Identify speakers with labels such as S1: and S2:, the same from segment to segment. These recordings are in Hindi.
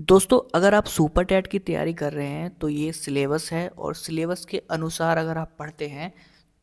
S1: दोस्तों, अगर आप सुपर टेट की तैयारी कर रहे हैं तो ये सिलेबस है और सिलेबस के अनुसार अगर आप पढ़ते हैं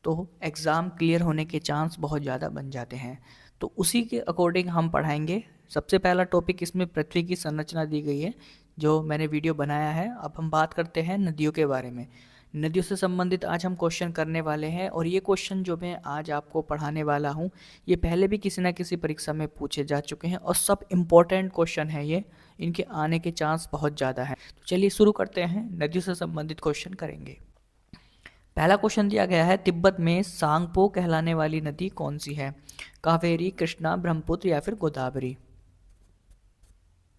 S1: तो एग्ज़ाम क्लियर होने के चांस बहुत ज़्यादा बन जाते हैं। तो उसी के अकॉर्डिंग हम पढ़ाएंगे। सबसे पहला टॉपिक इसमें पृथ्वी की संरचना दी गई है, जो मैंने वीडियो बनाया है। अब हम बात करते हैं नदियों के बारे में। नदियों से संबंधित आज हम क्वेश्चन करने वाले हैं और ये क्वेश्चन जो मैं आज आपको पढ़ाने वाला हूँ ये पहले भी किसी ना किसी परीक्षा में पूछे जा चुके हैं और सब इम्पोर्टेंट क्वेश्चन है ये। इनके आने के चांस बहुत ज़्यादा है। तो चलिए शुरू करते हैं, नदियों से संबंधित क्वेश्चन करेंगे। पहला क्वेश्चन दिया गया है, तिब्बत में सांगपो कहलाने वाली नदी कौन सी है? कावेरी, कृष्णा, ब्रह्मपुत्र या फिर गोदावरी?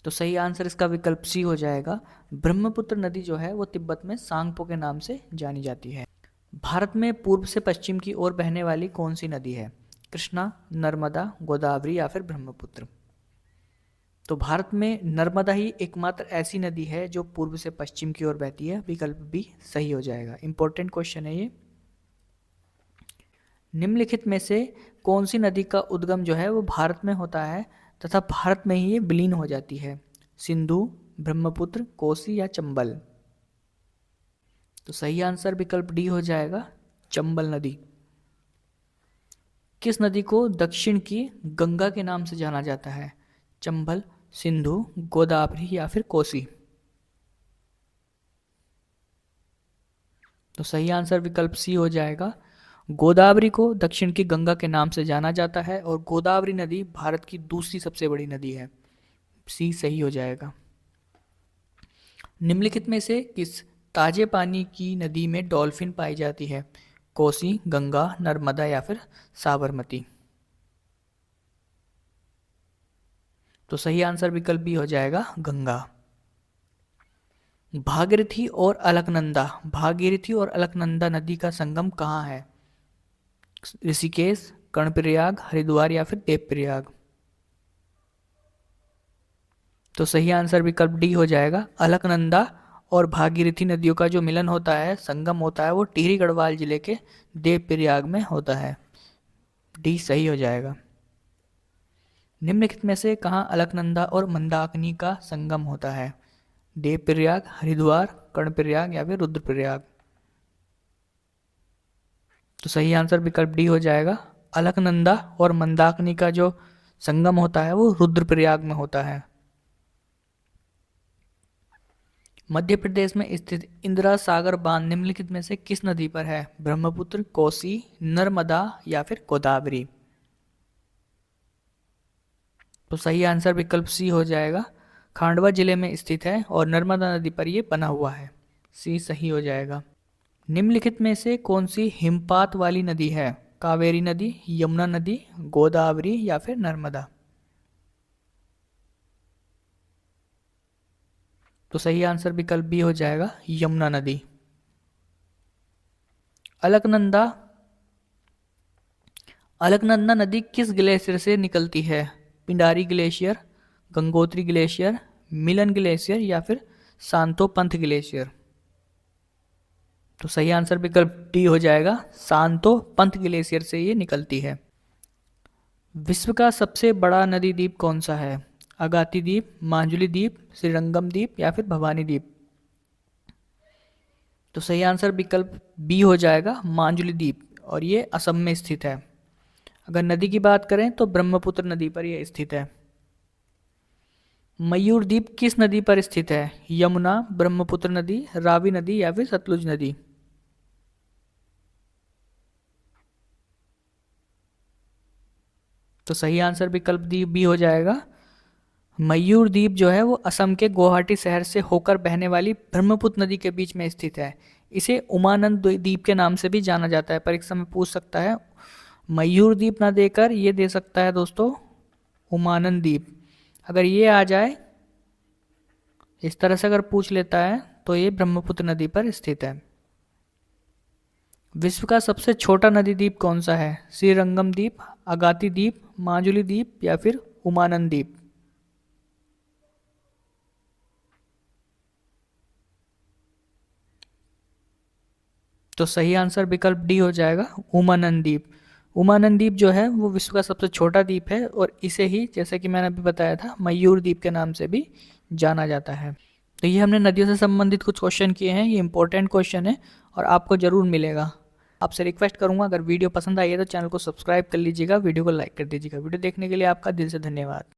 S1: तो सही आंसर इसका विकल्प सी हो जाएगा। ब्रह्मपुत्र नदी जो है वो तिब्बत में सांगपो के नाम से जानी जाती है। भारत में पूर्व से पश्चिम की ओर बहने वाली कौन सी नदी है? कृष्णा, नर्मदा, गोदावरी या फिर ब्रह्मपुत्र? तो भारत में नर्मदा ही एकमात्र ऐसी नदी है जो पूर्व से पश्चिम की ओर बहती है। विकल्प भी सही हो जाएगा। इंपॉर्टेंट क्वेश्चन है ये। निम्नलिखित में से कौन सी नदी का उद्गम जो है वो भारत में होता है तथा भारत में ही ये विलीन हो जाती है? सिंधु, ब्रह्मपुत्र, कोसी या चंबल? तो सही आंसर विकल्प डी हो जाएगा, चंबल नदी। किस नदी को दक्षिण की गंगा के नाम से जाना जाता है? चंबल, सिंधु, गोदावरी या फिर कोसी? तो सही आंसर विकल्प सी हो जाएगा। गोदावरी को दक्षिण की गंगा के नाम से जाना जाता है और गोदावरी नदी भारत की दूसरी सबसे बड़ी नदी है। सी सही हो जाएगा। निम्नलिखित में से किस ताजे पानी की नदी में डॉल्फिन पाई जाती है? कोसी, गंगा, नर्मदा या फिर साबरमती? तो सही आंसर विकल्प भी हो जाएगा, गंगा। भागीरथी और अलकनंदा नदी का संगम कहाँ है? ऋषिकेश, कर्णप्रयाग, हरिद्वार या फिर देवप्रयाग? तो सही आंसर विकल्प डी हो जाएगा। अलकनंदा और भागीरथी नदियों का जो मिलन होता है, संगम होता है, वो टिहरी गढ़वाल जिले के देवप्रयाग में होता है। डी सही हो जाएगा। निम्नलिखित में से कहाँ अलकनंदा और मंदाकिनी का संगम होता है? देवप्रयाग, हरिद्वार, कर्णप्रयाग या फिर रुद्रप्रयाग? तो सही आंसर विकल्प डी हो जाएगा। अलकनंदा और मंदाकिनी का जो संगम होता है वो रुद्रप्रयाग में होता है। मध्य प्रदेश में स्थित इंदिरा सागर बांध निम्नलिखित में से किस नदी पर है? ब्रह्मपुत्र, कोसी, नर्मदा या फिर गोदावरी? तो सही आंसर विकल्प सी हो जाएगा। खांडवा जिले में स्थित है और नर्मदा नदी पर यह बना हुआ है। सी सही हो जाएगा। निम्नलिखित में से कौन सी हिमपात वाली नदी है? कावेरी नदी, यमुना नदी, गोदावरी या फिर नर्मदा? तो सही आंसर विकल्प बी हो जाएगा, यमुना नदी। अलकनंदा नदी किस ग्लेशियर से निकलती है? पिंडारी ग्लेशियर, गंगोत्री ग्लेशियर, मिलन ग्लेशियर या फिर सांतो-पंथ ग्लेशियर? तो सही आंसर विकल्प डी हो जाएगा, सांतो-पंथ ग्लेशियर से ये निकलती है। विश्व का सबसे बड़ा नदी द्वीप कौन सा है? अगाती द्वीप, माजुली द्वीप, श्रीरंगम द्वीप या फिर भवानी द्वीप? तो सही आंसर विकल्प बी हो जाएगा, माजुली द्वीप, और ये असम में स्थित है। अगर नदी की बात करें तो ब्रह्मपुत्र नदी पर यह स्थित है। मयूर द्वीप किस नदी पर स्थित है? यमुना, ब्रह्मपुत्र नदी, रावी नदी या फिर सतलुज नदी? तो सही आंसर विकल्प डी बी हो जाएगा। मयूर द्वीप जो है वो असम के गुवाहाटी शहर से होकर बहने वाली ब्रह्मपुत्र नदी के बीच में स्थित है। इसे उमानंद द्वीप के नाम से भी जाना जाता है। परीक्षा में पूछ सकता है, मयूर द्वीप ना देकर ये दे सकता है दोस्तों, उमानंद द्वीप। अगर ये आ जाए, इस तरह से अगर पूछ लेता है तो ये ब्रह्मपुत्र नदी पर स्थित है। विश्व का सबसे छोटा नदी द्वीप कौन सा है? श्रीरंगम द्वीप, अगाती द्वीप, माजुली द्वीप या फिर उमानंद द्वीप? तो सही आंसर विकल्प डी हो जाएगा, उमानंद द्वीप। उमानंद द्वीप जो है वो विश्व का सबसे छोटा द्वीप है और इसे ही, जैसे कि मैंने अभी बताया था, मयूर द्वीप के नाम से भी जाना जाता है। तो ये हमने नदियों से संबंधित कुछ क्वेश्चन किए हैं, ये इंपॉर्टेंट क्वेश्चन है और आपको ज़रूर मिलेगा। आपसे रिक्वेस्ट करूंगा, अगर वीडियो पसंद आई है तो चैनल को सब्सक्राइब कर लीजिएगा, वीडियो को लाइक कर दीजिएगा। वीडियो देखने के लिए आपका दिल से धन्यवाद।